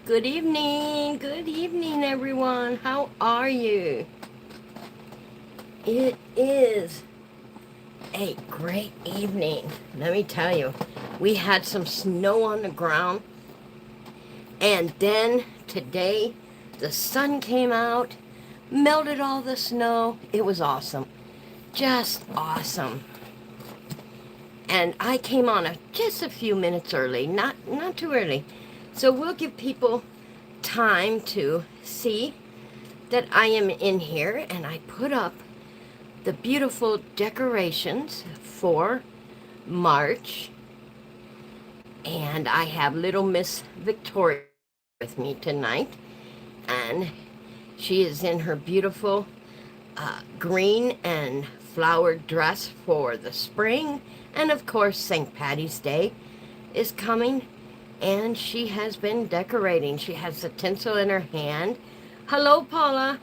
Good evening everyone. How are you? It is a great evening. Let me tell you, we had some snow on the ground, and then today the sun came out, melted all the snow. It was awesome. Just awesome. And I came on just a few minutes early, not too early. So we'll give people time to see that I am in here, and I put up the beautiful decorations for March. And I have little Miss Victoria with me tonight, and she is in her beautiful green and flowered dress for the spring. And of course, St. Patty's Day is coming, and she has been decorating. She has the tinsel in her hand. Hello, Paula.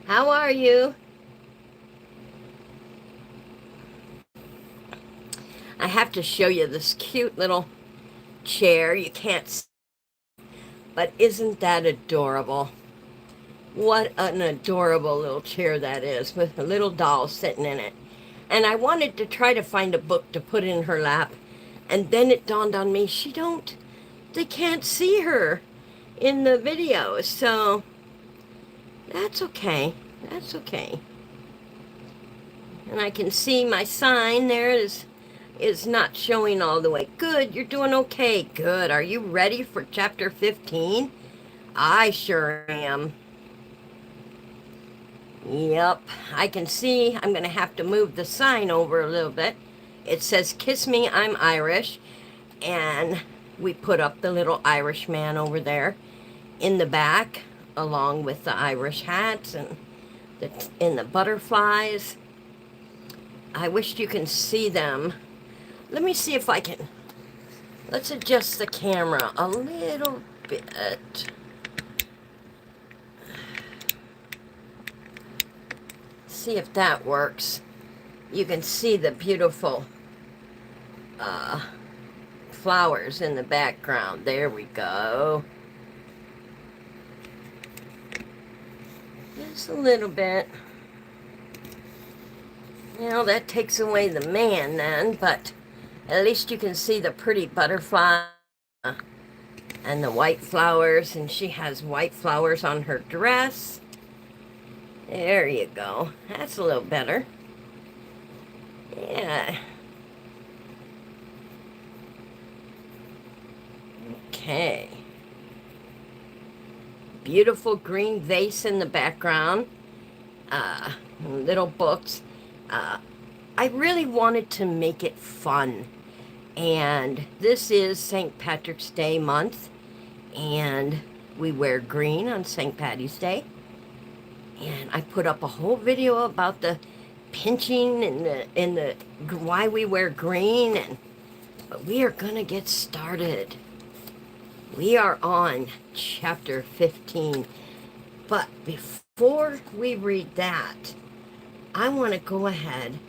How are you? I have to show you this cute little chair. You can't see, but isn't that adorable? What an adorable little chair that is, with a little doll sitting in it. And I wanted to try to find a book to put in her lap, and then it dawned on me, they can't see her in the video, so that's okay. That's okay. And I can see my sign there is not showing all the way. Good, you're doing okay. Good. Are you ready for chapter 15? I sure am. Yep, I can see. I'm going to have to move the sign over a little bit. It says, "Kiss me, I'm Irish." And we put up the little Irish man over there in the back, along with the Irish hats and the butterflies. I wish you can see them. Let me see if I can. Let's adjust the camera a little bit. See if that works. You can see the beautiful flowers in the background. There we go. Just a little bit. You know, that takes away the man then, but at least you can see the pretty butterfly and the white flowers, and she has white flowers on her dress. There you go. That's a little better. Yeah. Okay. Beautiful green vase in the background. Little books. I really wanted to make it fun. And this is St. Patrick's Day month. And we wear green on St. Patty's Day. And I put up a whole video about the pinching and the why we wear green. But we are going to get started. We are on chapter 15. But before we read that, I want to go ahead,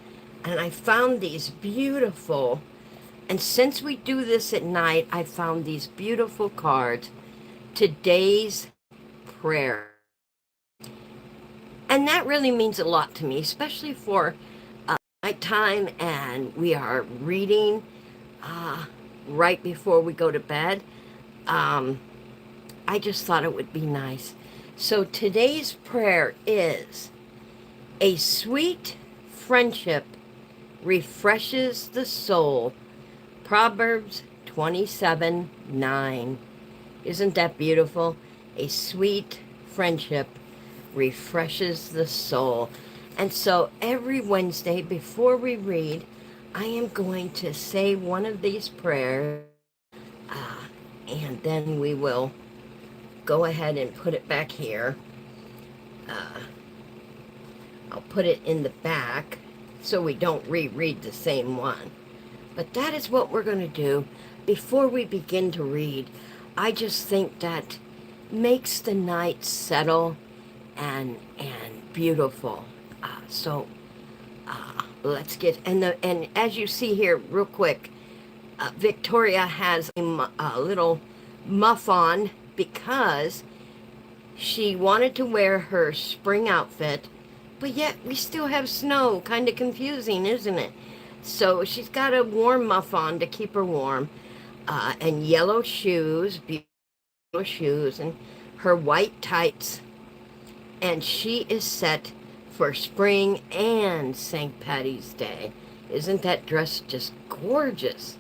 and I found these beautiful, and since we do this at night, I found these beautiful cards. Today's prayer. And that really means a lot to me, especially for nighttime, and we are reading right before we go to bed. I just thought it would be nice. So today's prayer is, "A sweet friendship refreshes the soul." Proverbs 27:9. Isn't that beautiful? A sweet friendship refreshes the soul. And so every Wednesday before we read, I am going to say one of these prayers, and then we will go ahead and put it back here. I'll put it in the back so we don't reread the same one. But that is what we're going to do before we begin to read. I just think that makes the night settle and beautiful. So let's get, and as you see here real quick, Victoria has a little muff on because she wanted to wear her spring outfit, but yet we still have snow. Kind of confusing, isn't it? So she's got a warm muff on to keep her warm, and yellow shoes, beautiful shoes, and her white tights. And she is set for spring and St. Patty's Day. Isn't that dress just gorgeous?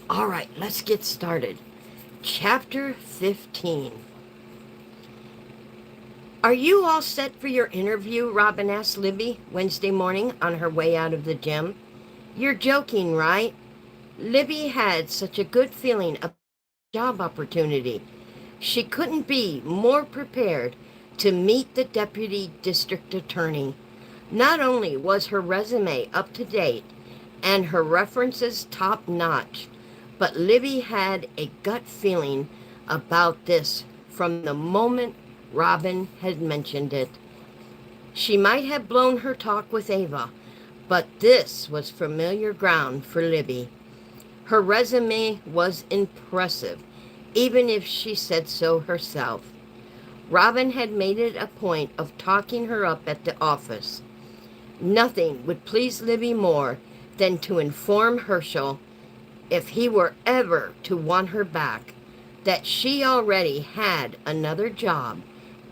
All right, let's get started. Chapter 15. Are you all set for your interview? Robin asked Libby Wednesday morning on her way out of the gym. You're joking, right? Libby had such a good feeling about the job opportunity. She couldn't be more prepared to meet the deputy district attorney. Not only was her resume up to date and her references top notch, but Libby had a gut feeling about this from the moment Robin had mentioned it. She might have blown her talk with Ava, but this was familiar ground for Libby. Her resume was impressive, even if she said so herself. Robin had made it a point of talking her up at the office. Nothing would please Libby more than to inform Herschel, if he were ever to want her back, that she already had another job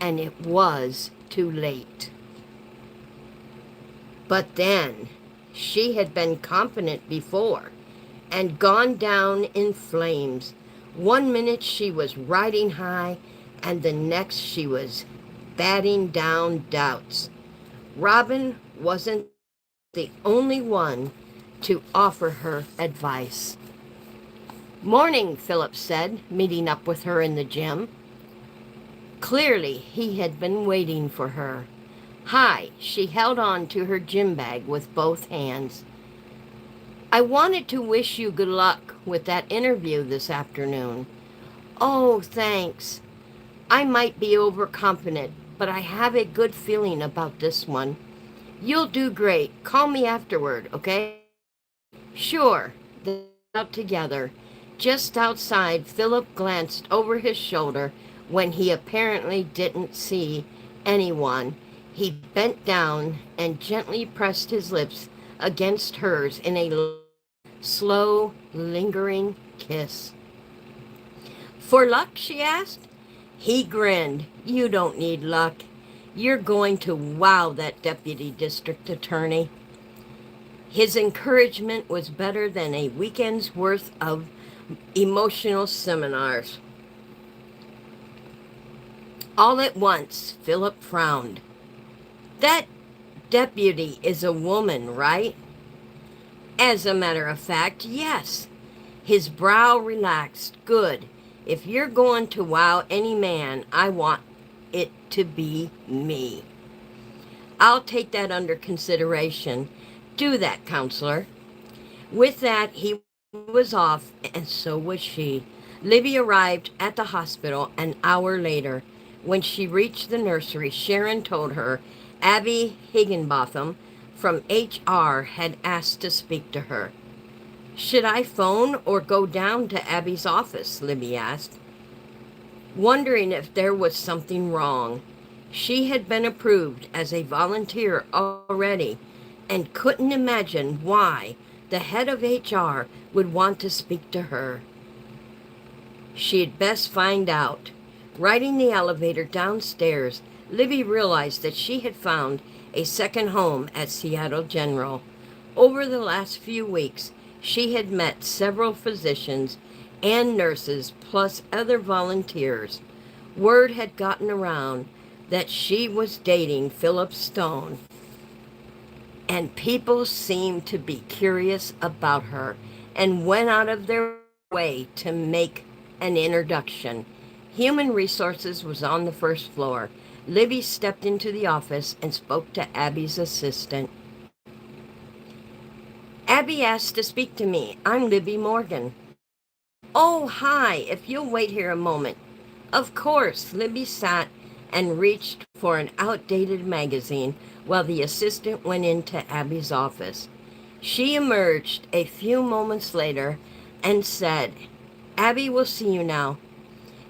and it was too late. But then, she had been confident before and gone down in flames. One minute she was riding high, and the next she was batting down doubts. Robin wasn't the only one to offer her advice. Morning, Philip said, meeting up with her in the gym. Clearly, he had been waiting for her. Hi, she held on to her gym bag with both hands. I wanted to wish you good luck with that interview this afternoon. Oh, thanks. I might be overconfident, but I have a good feeling about this one. You'll do great. Call me afterward, okay? Sure. They went out together. Just outside, Philip glanced over his shoulder when he apparently didn't see anyone. He bent down and gently pressed his lips against hers in a slow, lingering kiss. For luck, she asked. He grinned. You don't need luck. You're going to wow that deputy district attorney. His encouragement was better than a weekend's worth of emotional seminars. All at once, Philip frowned. That deputy is a woman, right? As a matter of fact, yes. His brow relaxed. Good. If you're going to wow any man, I want it to be me. I'll take that under consideration. Do that, counselor. With that, he was off, and so was she. Libby arrived at the hospital an hour later. When she reached the nursery, Sharon told her Abby Higginbotham from HR had asked to speak to her. Should I phone or go down to Abby's office? Libby asked, wondering if there was something wrong. She had been approved as a volunteer already and couldn't imagine why the head of HR would want to speak to her. She'd best find out. Riding the elevator downstairs, Libby realized that she had found a second home at Seattle General. Over the last few weeks, she had met several physicians and nurses, plus other volunteers. Word had gotten around that she was dating Philip Stone, and people seemed to be curious about her and went out of their way to make an introduction. Human Resources was on the first floor. Libby stepped into the office and spoke to Abby's assistant. Abby asked to speak to me. I'm Libby Morgan. Oh, hi. If you'll wait here a moment. Of course. Libby sat and reached for an outdated magazine while the assistant went into Abby's office. She emerged a few moments later and said, Abby will see you now.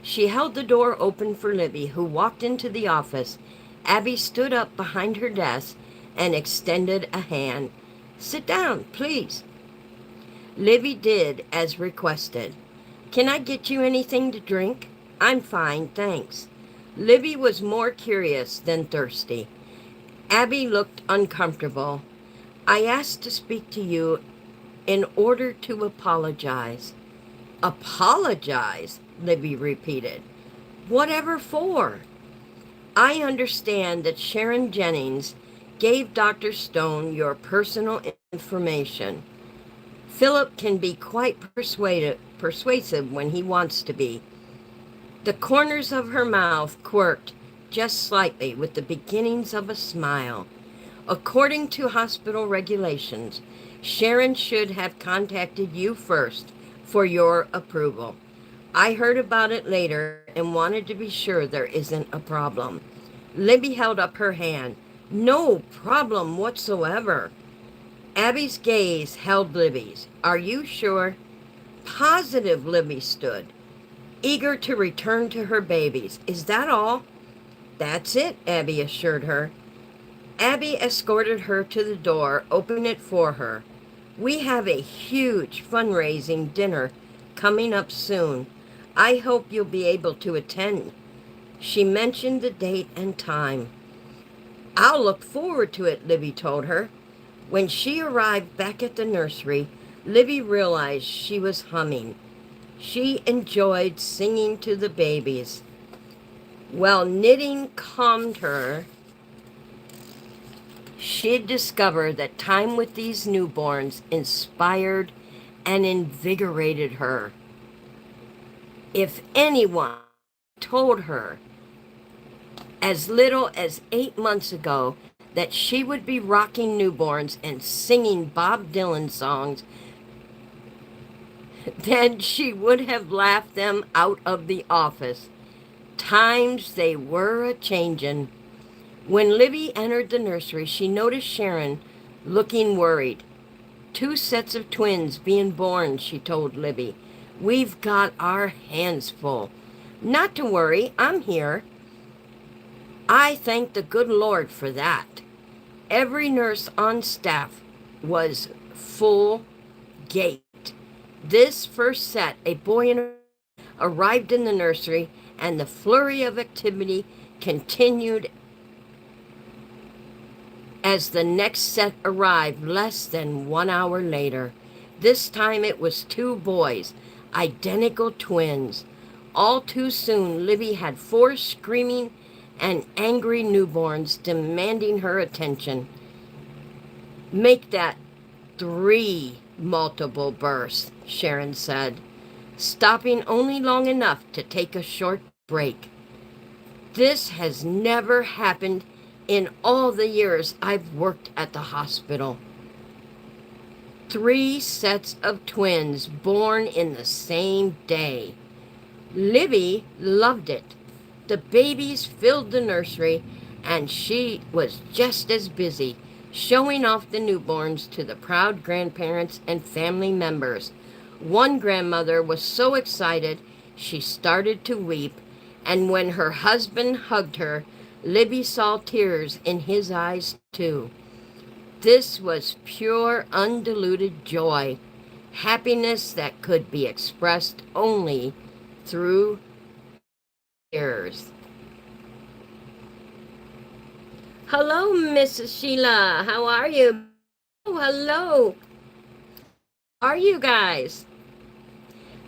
She held the door open for Libby, who walked into the office. Abby stood up behind her desk and extended a hand. "Sit down, please." Libby did as requested. "Can I get you anything to drink?" "I'm fine, thanks." Libby was more curious than thirsty. Abby looked uncomfortable. "I asked to speak to you in order to apologize." "Apologize?" Libby repeated. "Whatever for?" "I understand that Sharon Jennings gave Dr. Stone your personal information. Philip can be quite persuasive when he wants to be." The corners of her mouth quirked just slightly with the beginnings of a smile. "According to hospital regulations, Sharon should have contacted you first for your approval. I heard about it later and wanted to be sure there isn't a problem." Libby held up her hand. "No problem whatsoever." Abby's gaze held Libby's. "Are you sure?" "Positive." Libby stood, eager to return to her babies. "Is that all?" "That's it," Abby assured her. Abby escorted her to the door, opened it for her. "We have a huge fundraising dinner coming up soon. I hope you'll be able to attend." She mentioned the date and time. "I'll look forward to it," Libby told her. When she arrived back at the nursery, Libby realized she was humming. She enjoyed singing to the babies. While knitting calmed her, she'd discovered that time with these newborns inspired and invigorated her. If anyone told her as little as 8 months ago that she would be rocking newborns and singing Bob Dylan songs, then she would have laughed them out of the office. Times they were a-changin'. When Libby entered the nursery, she noticed Sharon looking worried. "2 sets of twins being born," she told Libby. "We've got our hands full." "Not to worry, I'm here." I thank the good Lord for that. Every nurse on staff was full gate. This first set, a boy and a girl, arrived in the nursery, and the flurry of activity continued as the next set arrived less than 1 hour later. This time it was 2 boys, identical twins. All too soon, Libby had 4 screaming and angry newborns demanding her attention. "Make that 3 multiple births," Sharon said, stopping only long enough to take a short break. "This has never happened in all the years I've worked at the hospital." 3 sets of twins born in the same day. Libby loved it. The babies filled the nursery, and she was just as busy showing off the newborns to the proud grandparents and family members. One grandmother was so excited she started to weep, and when her husband hugged her, Libby saw tears in his eyes too. This was pure, undiluted joy, happiness that could be expressed only through tears. Hello, Mrs. Sheila. How are you? Oh, hello. How are you guys?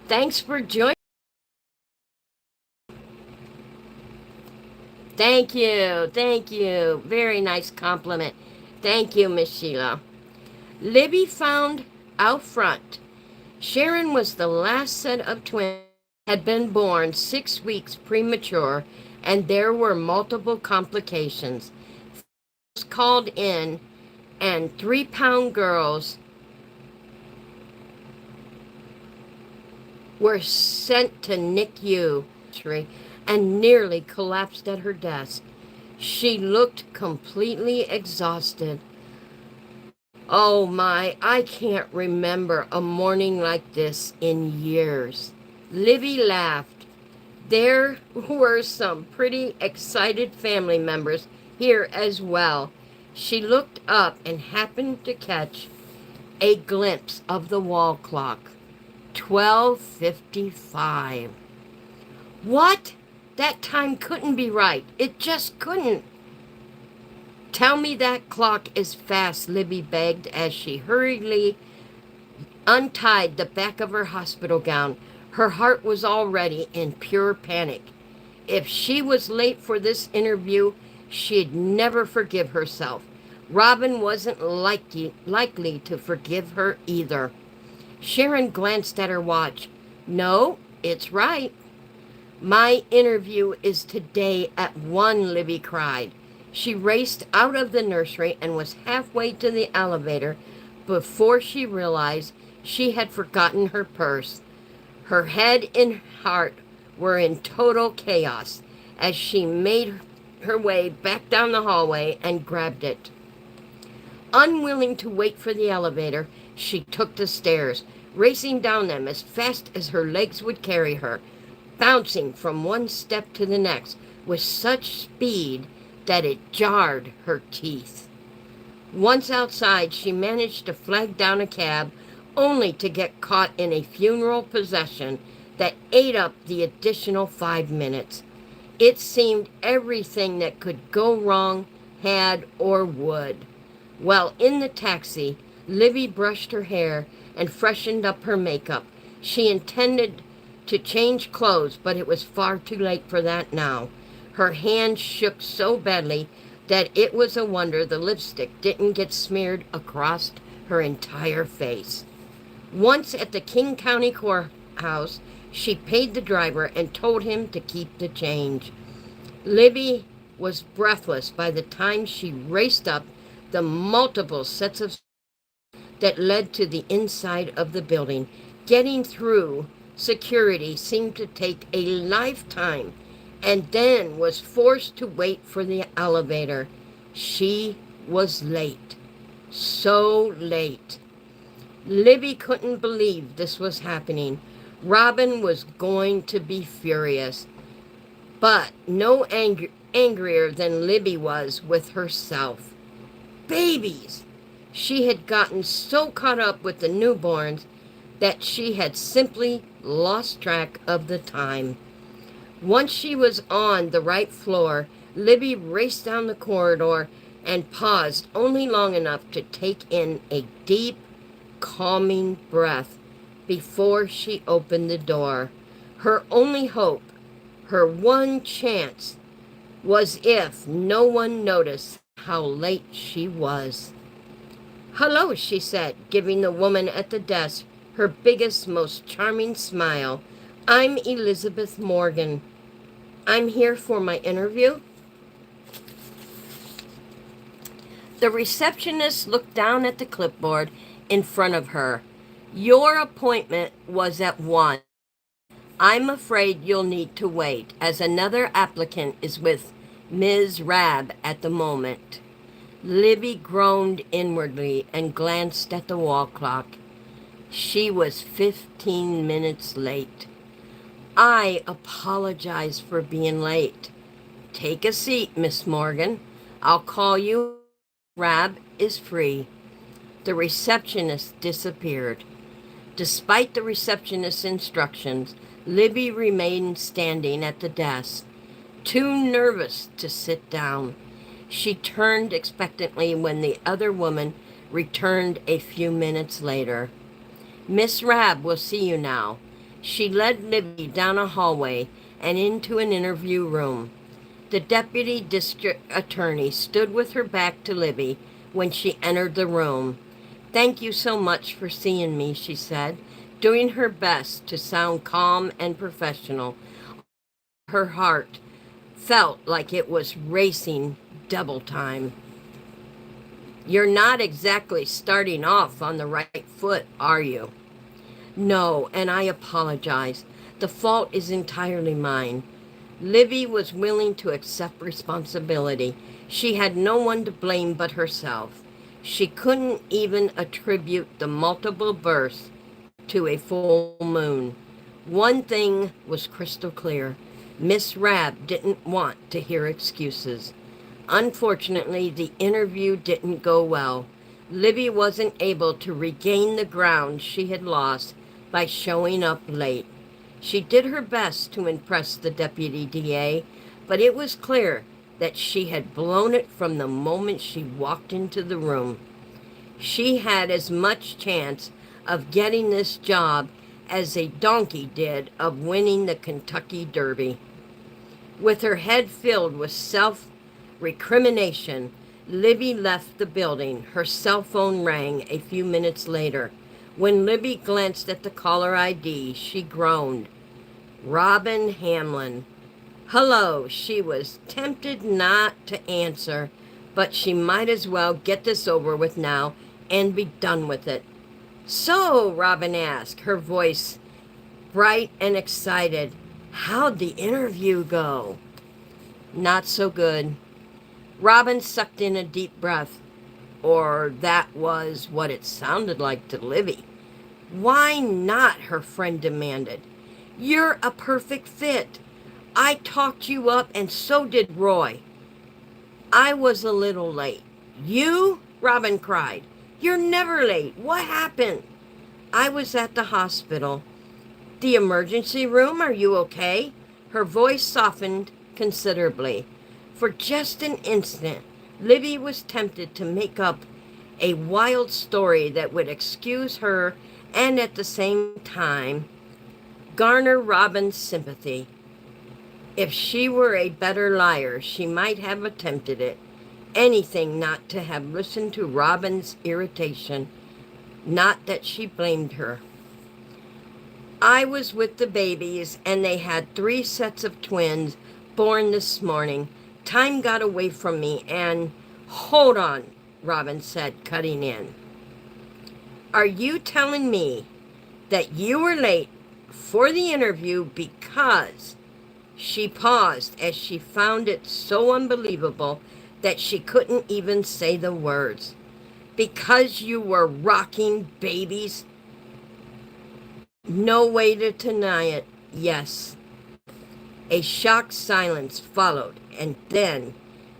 Thanks for joining. Thank you. Thank you. Very nice compliment. Thank you, Miss Sheila. Libby found out front. Sharon was the last set of twins, had been born 6 weeks premature, and there were multiple complications. Called in, and 3-pound girls were sent to NICU and nearly collapsed at her desk. She looked completely exhausted. "Oh my, I can't remember a morning like this in years." Libby laughed. There were some pretty excited family members here as well. She looked up and happened to catch a glimpse of the wall clock. 12:55. What? That time couldn't be right. It just couldn't. Tell me that clock is fast, Libby begged as she hurriedly untied the back of her hospital gown. Her heart was already in pure panic. If she was late for this interview, she'd never forgive herself. Robin wasn't likely to forgive her either. Sharon glanced at her watch. No, it's right. My interview is today at 1, Libby cried. She raced out of the nursery and was halfway to the elevator before she realized she had forgotten her purse. Her head and heart were in total chaos as she made her way back down the hallway and grabbed it. Unwilling to wait for the elevator, she took the stairs, racing down them as fast as her legs would carry her, bouncing from one step to the next with such speed that it jarred her teeth. Once outside, she managed to flag down a cab, only to get caught in a funeral procession that ate up the additional 5 minutes. It seemed everything that could go wrong had or would. While in the taxi, Libby brushed her hair and freshened up her makeup. She intended to change clothes, but it was far too late for that now. Her hand shook so badly that it was a wonder the lipstick didn't get smeared across her entire face. Once at the King County Courthouse, she paid the driver and told him to keep the change. Libby was breathless by the time she raced up the multiple sets of stairs that led to the inside of the building. Getting through security seemed to take a lifetime, and then was forced to wait for the elevator. She was late. So late. Libby couldn't believe this was happening. Robin was going to be furious, but no angrier than Libby was with herself. Babies! She had gotten so caught up with the newborns that she had simply lost track of the time. Once she was on the right floor, Libby raced down the corridor and paused only long enough to take in a deep, calming breath before she opened the door. Her only hope, her one chance, was if no one noticed how late she was. Hello, she said, giving the woman at the desk her biggest, most charming smile. I'm Elizabeth Morgan. I'm here for my interview. The receptionist looked down at the clipboard in front of her. Your appointment was at 1. I'm afraid you'll need to wait, as another applicant is with Ms. Rabb at the moment. Libby groaned inwardly and glanced at the wall clock. She was 15 minutes late. I apologize for being late. Take a seat, Miss Morgan. I'll call you. Rabb is free. The receptionist disappeared. Despite the receptionist's instructions, Libby remained standing at the desk, too nervous to sit down. She turned expectantly when the other woman returned a few minutes later. Miss Rabb will see you now. She led Libby down a hallway and into an interview room. The deputy district attorney stood with her back to Libby when she entered the room. Thank you so much for seeing me, she said, doing her best to sound calm and professional. Her heart felt like it was racing double time. You're not exactly starting off on the right foot, are you? No, and I apologize. The fault is entirely mine. Libby was willing to accept responsibility. She had no one to blame but herself. She couldn't even attribute the multiple births to a full moon. One thing was crystal clear. Miss Rabb didn't want to hear excuses. Unfortunately, the interview didn't go well. Libby wasn't able to regain the ground she had lost by showing up late. She did her best to impress the deputy DA, but it was clear that she had blown it from the moment she walked into the room. She had as much chance of getting this job as a donkey did of winning the Kentucky Derby. With her head filled with self-recrimination, Libby left the building. Her cell phone rang a few minutes later. When Libby glanced at the caller ID, she groaned. Robin Hamlin. Hello. She was tempted not to answer, but she might as well get this over with now and be done with it. So, Robin asked, her voice bright and excited. How'd the interview go? Not so good. Robin sucked in a deep breath. Or that was what it sounded like to Libby. Why not? Her friend demanded. You're a perfect fit. I talked you up and so did Roy. I was a little late. You? Robin cried. You're never late. What happened? I was at the hospital. The emergency room? Are you okay? Her voice softened considerably. For just an instant, Libby was tempted to make up a wild story that would excuse her and at the same time garner Robin's sympathy. If she were a better liar, she might have attempted it. Anything not to have listened to Robin's irritation. Not that she blamed her. I was with the babies, and they had 3 sets of twins born this morning. Time got away from me, and... Hold on, Robin said, cutting in. Are you telling me that you were late for the interview because... She paused as she found it so unbelievable that she couldn't even say the words. Because you were rocking babies? No way to deny it. Yes. A shocked silence followed, and then,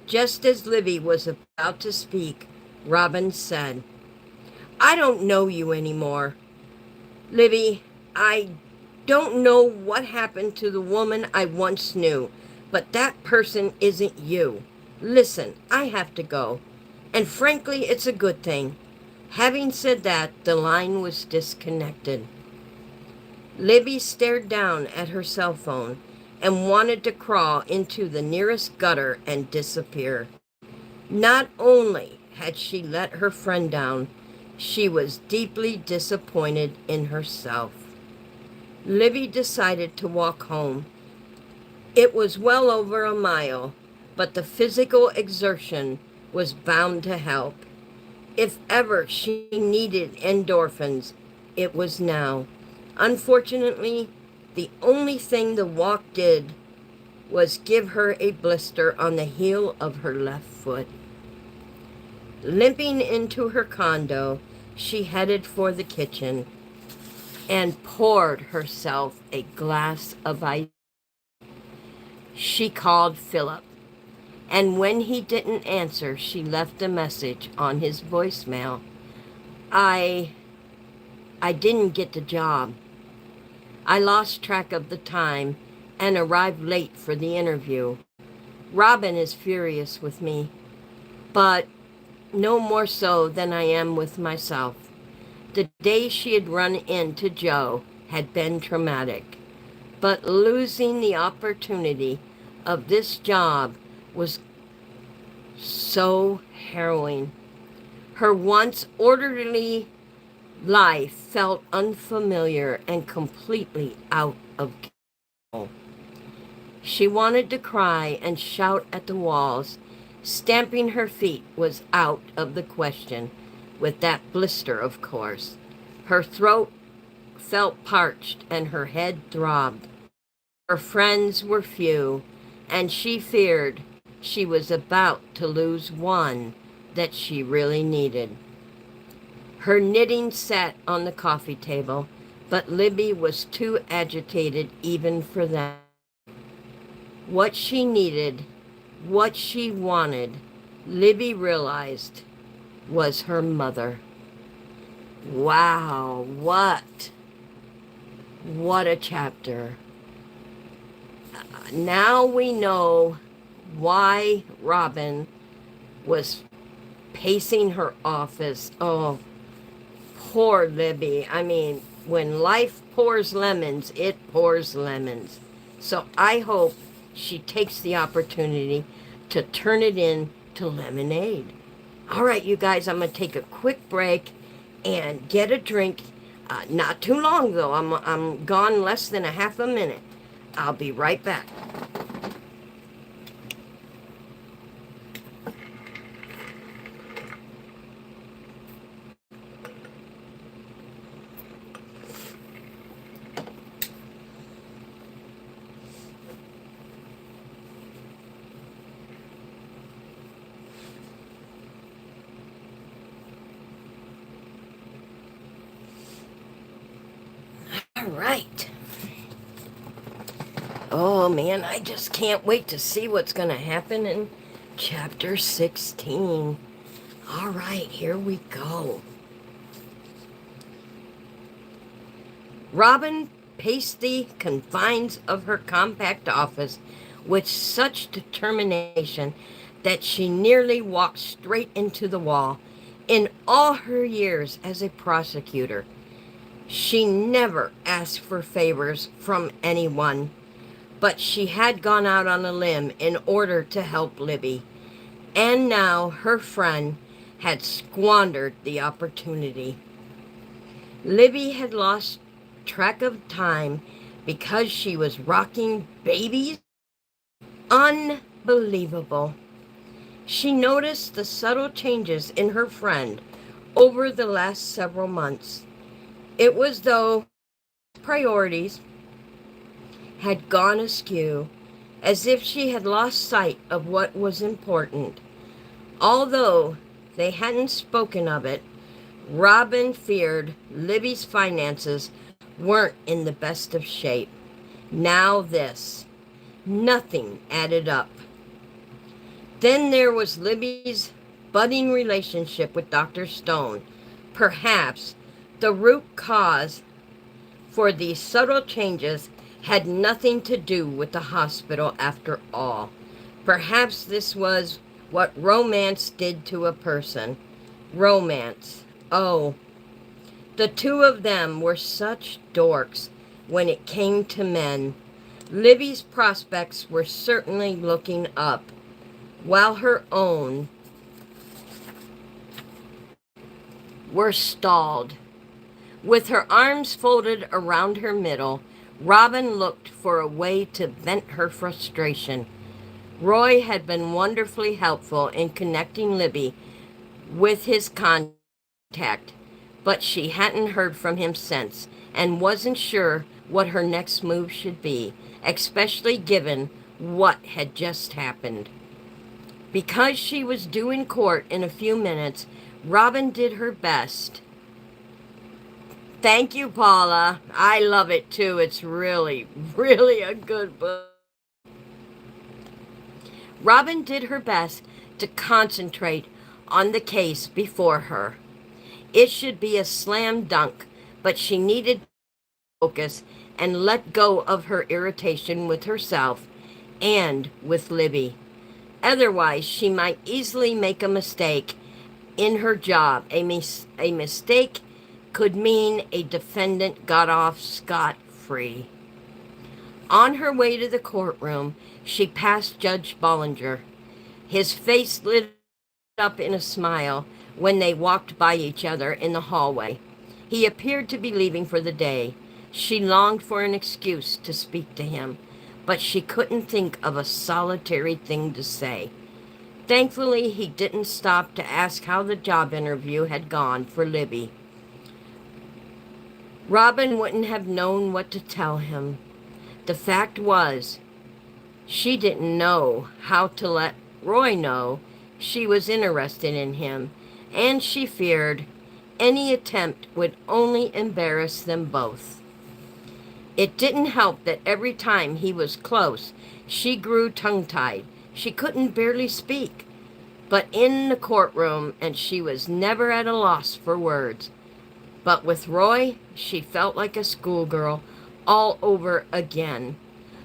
just as Libby was about to speak, Robin said, I don't know you anymore. Libby, I don't know what happened to the woman I once knew, but that person isn't you. Listen, I have to go. And frankly, it's a good thing. Having said that, the line was disconnected. Libby stared down at her cell phone and wanted to crawl into the nearest gutter and disappear. Not only had she let her friend down, she was deeply disappointed in herself. Libby decided to walk home. It was well over a mile, but the physical exertion was bound to help. If ever she needed endorphins, it was now. Unfortunately, the only thing the walk did was give her a blister on the heel of her left foot. Limping into her condo, she headed for the kitchen and poured herself a glass of ice. She called Philip, and when he didn't answer, she left a message on his voicemail. I didn't get the job. I lost track of the time and arrived late for the interview. Robin is furious with me, but no more so than I am with myself. The day she had run into Joe had been traumatic, but losing the opportunity of this job was so harrowing. Her once orderly life felt unfamiliar and completely out of control. She wanted to cry and shout at the walls. Stamping her feet was out of the question, with that blister, of course. Her throat felt parched and her head throbbed. Her friends were few, and she feared she was about to lose one that she really needed. Her knitting sat on the coffee table, but Libby was too agitated even for that. what she needed, what she wanted, Libby realized was her mother. Wow, what a chapter. Now we know why Robin was pacing her office. Oh, poor Libby. I mean, when life pours lemons, it pours lemons. So I hope she takes the opportunity to turn it into lemonade. All right, you guys, I'm going to take a quick break and get a drink. Not too long, though. I'm gone less than a half a minute. I'll be right back. All right. Oh man, I just can't wait to see what's going to happen in chapter 16. All right, here we go. Robin paced the confines of her compact office with such determination that she nearly walked straight into the wall. In all her years as a prosecutor, she never asked for favors from anyone, but she had gone out on a limb in order to help Libby. And now her friend had squandered the opportunity. Libby had lost track of time because she was rocking babies. Unbelievable. She noticed the subtle changes in her friend over the last several months. It was though priorities had gone askew, as if she had lost sight of what was important. Although they hadn't spoken of it, Robin feared Libby's finances weren't in the best of shape. Now this. Nothing added up. Then there was Libby's budding relationship with Dr. Stone. Perhaps the root cause for these subtle changes had nothing to do with the hospital after all. Perhaps this was what romance did to a person. Romance. Oh, the two of them were such dorks when it came to men. Libby's prospects were certainly looking up, while her own were stalled. With her arms folded around her middle, Robin looked for a way to vent her frustration. Roy had been wonderfully helpful in connecting Libby with his contact, but she hadn't heard from him since and wasn't sure what her next move should be, especially given what had just happened. Because she was due in court in a few minutes, Robin did her best. Thank you, Paula. I love it too. It's really, really a good book. Robin did her best to concentrate on the case before her. It should be a slam dunk, but she needed to focus and let go of her irritation with herself and with Libby. Otherwise, she might easily make a mistake in her job. A mistake could mean a defendant got off scot-free. On her way to the courtroom, she passed Judge Bollinger. His face lit up in a smile when they walked by each other in the hallway. He appeared to be leaving for the day. She longed for an excuse to speak to him, but she couldn't think of a solitary thing to say. Thankfully, he didn't stop to ask how the job interview had gone for Libby. Robin wouldn't have known what to tell him. The fact was, she didn't know how to let Roy know she was interested in him, and she feared any attempt would only embarrass them both. It didn't help that every time he was close, she grew tongue-tied. She couldn't barely speak, but in the courtroom, and she was never at a loss for words. But with Roy, she felt like a schoolgirl all over again.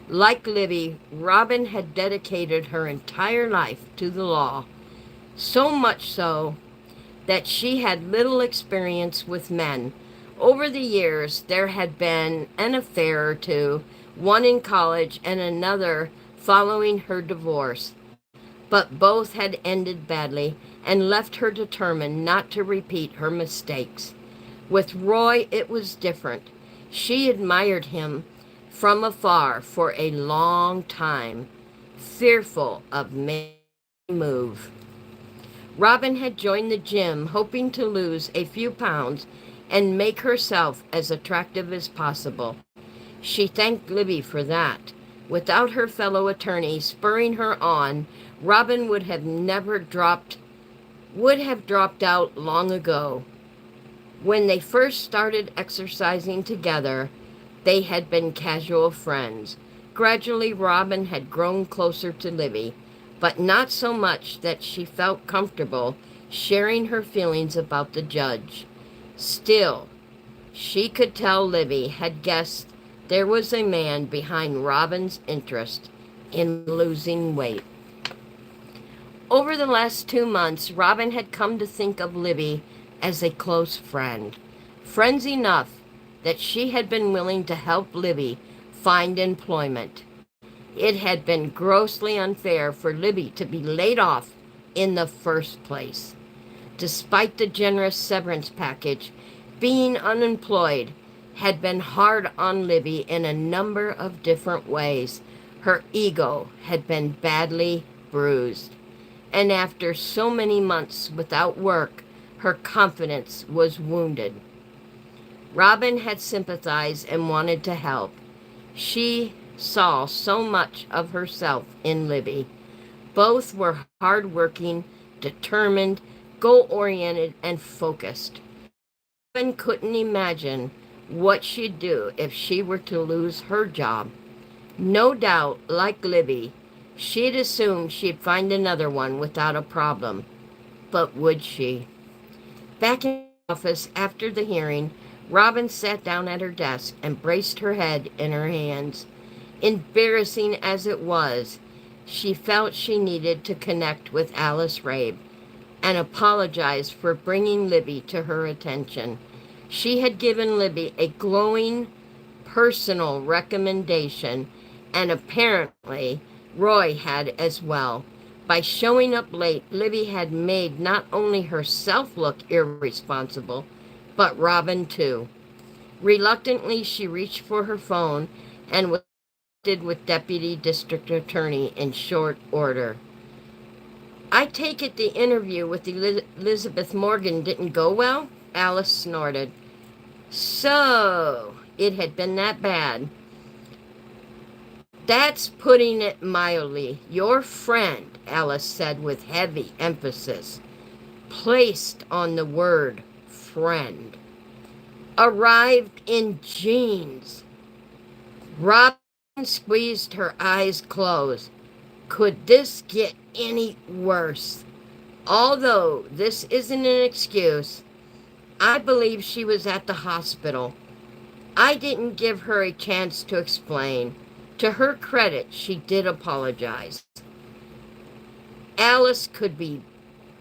Like Libby, Robin had dedicated her entire life to the law, so much so that she had little experience with men. Over the years, there had been an affair or two, one in college and another following her divorce, but both had ended badly and left her determined not to repeat her mistakes. With Roy, it was different. She admired him from afar for a long time, fearful of making a move. Robin had joined the gym hoping to lose a few pounds and make herself as attractive as possible. She thanked Libby for that. Without her fellow attorney spurring her on, Robin would have dropped out long ago. When they first started exercising together, they had been casual friends. Gradually, Robin had grown closer to Libby, but not so much that she felt comfortable sharing her feelings about the judge. Still, she could tell Libby had guessed there was a man behind Robin's interest in losing weight. Over the last 2 months, Robin had come to think of Libby as a close friend. Friends enough that she had been willing to help Libby find employment. It had been grossly unfair for Libby to be laid off in the first place. Despite the generous severance package, being unemployed had been hard on Libby in a number of different ways. Her ego had been badly bruised, and after so many months without work, her confidence was wounded. Robin had sympathized and wanted to help. She saw so much of herself in Libby. Both were hardworking, determined, goal-oriented, and focused. Robin couldn't imagine what she'd do if she were to lose her job. No doubt, like Libby, she'd assumed she'd find another one without a problem. But would she? Back in the office after the hearing, Robin sat down at her desk and braced her head in her hands. Embarrassing as it was, she felt she needed to connect with Alice Rabe and apologize for bringing Libby to her attention. She had given Libby a glowing personal recommendation, and apparently Roy had as well. By showing up late, Libby had made not only herself look irresponsible, but Robin too. Reluctantly, she reached for her phone and was connected with Deputy District Attorney in short order. "I take it the interview with Elizabeth Morgan didn't go well?" Alice snorted. "So, it had been that bad." "That's putting it mildly. Your friend," Alice said with heavy emphasis, placed on the word friend, "arrived in jeans." Robin squeezed her eyes closed. Could this get any worse? Although this isn't an excuse, I believe she was at the hospital. I didn't give her a chance to explain. To her credit, she did apologize. Alice could be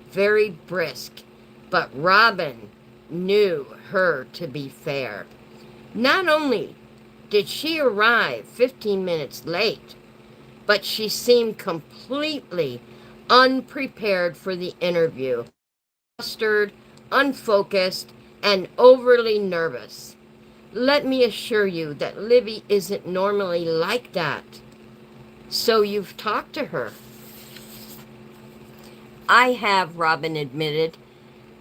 very brisk, but Robin knew her to be fair. Not only did she arrive 15 minutes late, but she seemed completely unprepared for the interview, flustered, unfocused, and overly nervous. Let me assure you that Libby isn't normally like that. So you've talked to her? "I have," Robin admitted.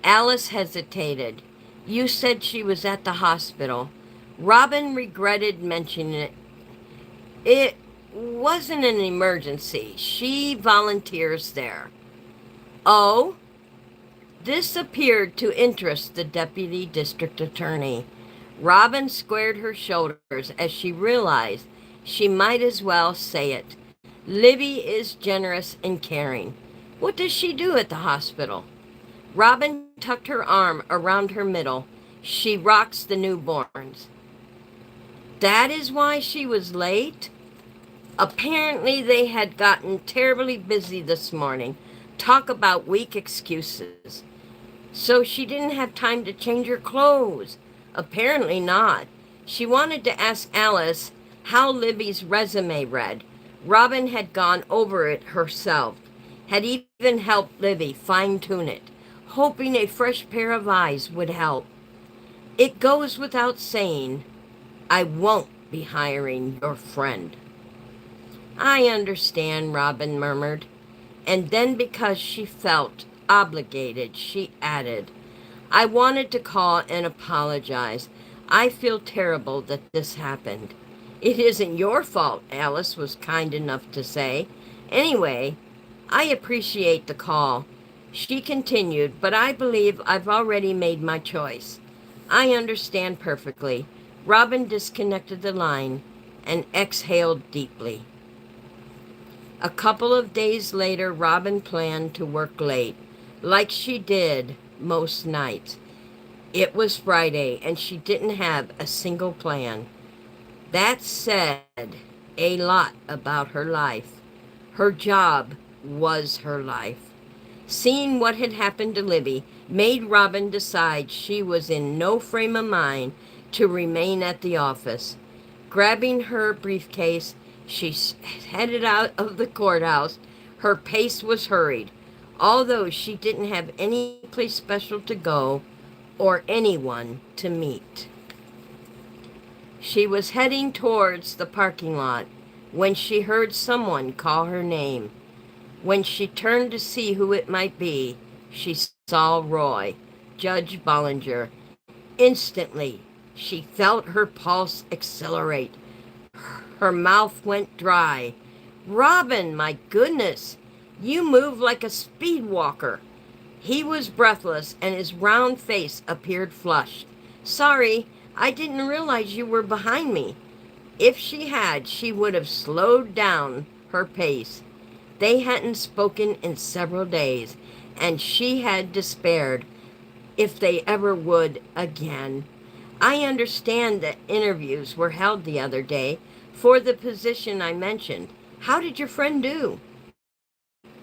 Alice hesitated. "You said she was at the hospital." Robin regretted mentioning it. "It wasn't an emergency. She volunteers there." "Oh?" This appeared to interest the Deputy District Attorney. Robin squared her shoulders as she realized she might as well say it. Libby is generous and caring. What does she do at the hospital? Robin tucked her arm around her middle. She rocks the newborns. That is why she was late? Apparently they had gotten terribly busy this morning. Talk about weak excuses. So she didn't have time to change her clothes. Apparently not. She wanted to ask Alice how Libby's resume read. Robin had gone over it herself, had even helped Libby fine-tune it, hoping a fresh pair of eyes would help. It goes without saying, I won't be hiring your friend. I understand, Robin murmured. And then because she felt obligated, she added, I wanted to call and apologize. I feel terrible that this happened. It isn't your fault, Alice was kind enough to say. Anyway, I appreciate the call. She continued, but I believe I've already made my choice. I understand perfectly. Robin disconnected the line and exhaled deeply. A couple of days later, Robin planned to work late, like she did most nights. It was Friday, and she didn't have a single plan. That said a lot about her life. Her job was her life. Seeing what had happened to Libby made Robin decide she was in no frame of mind to remain at the office. Grabbing her briefcase, she headed out of the courthouse. Her pace was hurried, although she didn't have any place special to go or anyone to meet. She was heading towards the parking lot when she heard someone call her name. When she turned to see who it might be, she saw Roy, Judge Bollinger. Instantly, she felt her pulse accelerate. Her mouth went dry. Robin, my goodness, you move like a speed walker. He was breathless, and his round face appeared flushed. Sorry, I didn't realize you were behind me. If she had, she would have slowed down her pace. They hadn't spoken in several days, and she had despaired if they ever would again. I understand that interviews were held the other day for the position I mentioned. How did your friend do?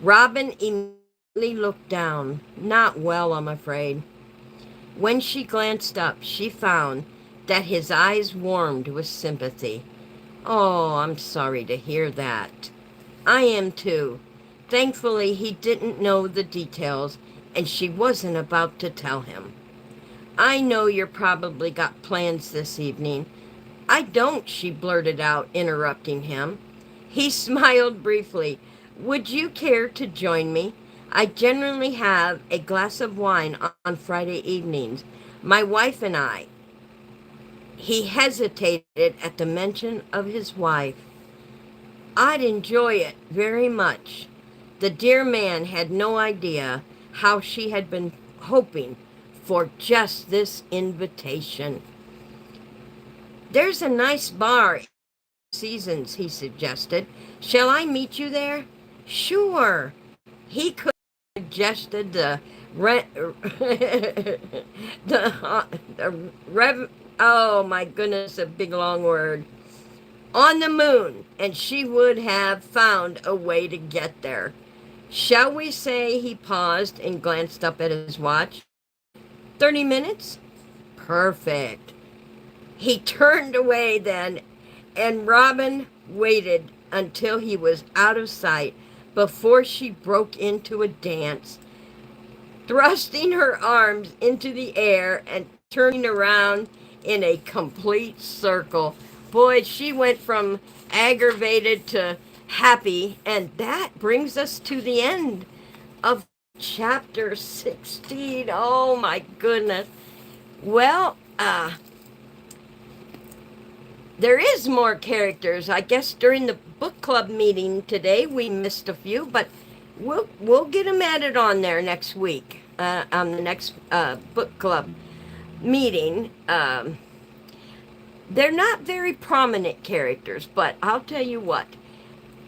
Robin immediately looked down. Not well, I'm afraid. When she glanced up, she found that his eyes warmed with sympathy. Oh, I'm sorry to hear that. I am too. Thankfully, he didn't know the details, and she wasn't about to tell him. I know you're probably got plans this evening. I don't, she blurted out, interrupting him. He smiled briefly. Would you care to join me? I generally have a glass of wine on Friday evenings. My wife and I. He hesitated at the mention of his wife. I'd enjoy it very much. The dear man had no idea how she had been hoping for just this invitation. There's a nice bar in Seasons, he suggested. Shall I meet you there? Sure. He could have suggested the oh my goodness, a big long word. On the moon, and she would have found a way to get there. Shall we say, he paused and glanced up at his watch, 30 minutes? Perfect. He turned away then, and Robin waited until he was out of sight before she broke into a dance, thrusting her arms into the air and turning around in a complete circle. Boy, she went from aggravated to happy, and that brings us to the end of chapter 16. Oh my goodness. Well, there is more characters. I guess during the book club meeting today we missed a few, but we'll get them added on there next week on the next book club meeting. they're not very prominent characters, but I'll tell you what,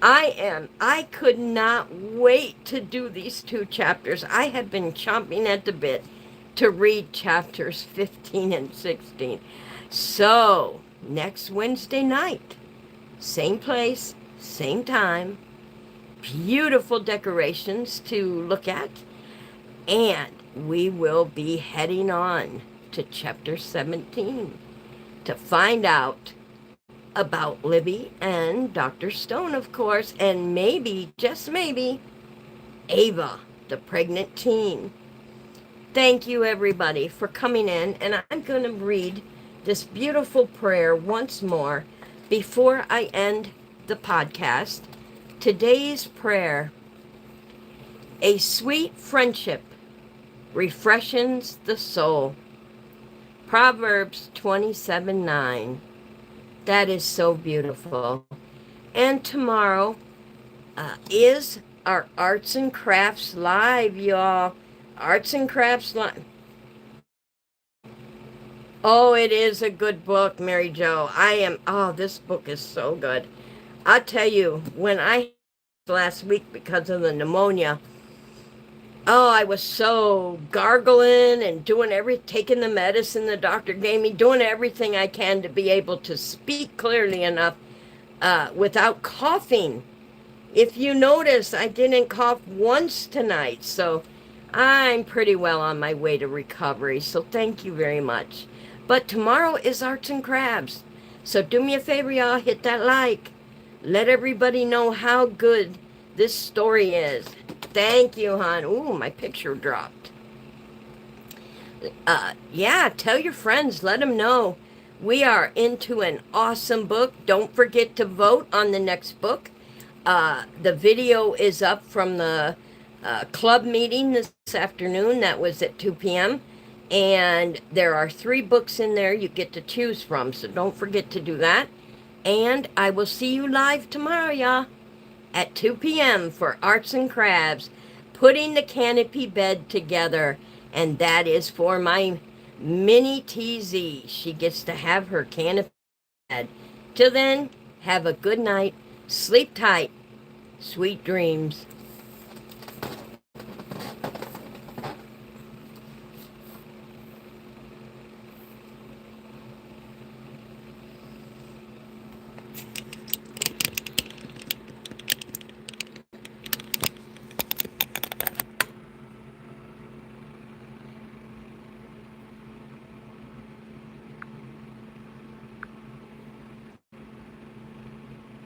I could not wait to do these 2 chapters. I have been chomping at the bit to read chapters 15 and 16. So, next Wednesday night, same place, same time, beautiful decorations to look at, and we will be heading on to chapter 17 to find out about Libby and Dr. Stone, of course, and maybe, just maybe, Ava, the pregnant teen. Thank you, everybody, for coming in, and I'm going to read this beautiful prayer once more before I end the podcast. Today's prayer: a sweet friendship refreshes the soul. Proverbs 27:9. That is so beautiful. And tomorrow is our Arts and Crafts Live, y'all. Arts and Crafts Live. Oh, it is a good book, Mary Jo. This book is so good. I'll tell you, when I last week because of the pneumonia, I was so gargling and taking the medicine the doctor gave me, doing everything I can to be able to speak clearly enough without coughing. If you notice, I didn't cough once tonight, so I'm pretty well on my way to recovery, so thank you very much. But tomorrow is Arts and Crafts, so do me a favor, y'all, hit that like. Let everybody know how good this story is. Thank you, hon. Ooh, my picture dropped. Yeah, tell your friends. Let them know. We are into an awesome book. Don't forget to vote on the next book. The video is up from the club meeting this afternoon. That was at 2 p.m. And there are 3 books in there you get to choose from. So don't forget to do that. And I will see you live tomorrow, y'all, at 2 p.m. for Arts and Crafts, putting the canopy bed together. And that is for my mini TZ. She gets to have her canopy bed. Till then, have a good night. Sleep tight. Sweet dreams.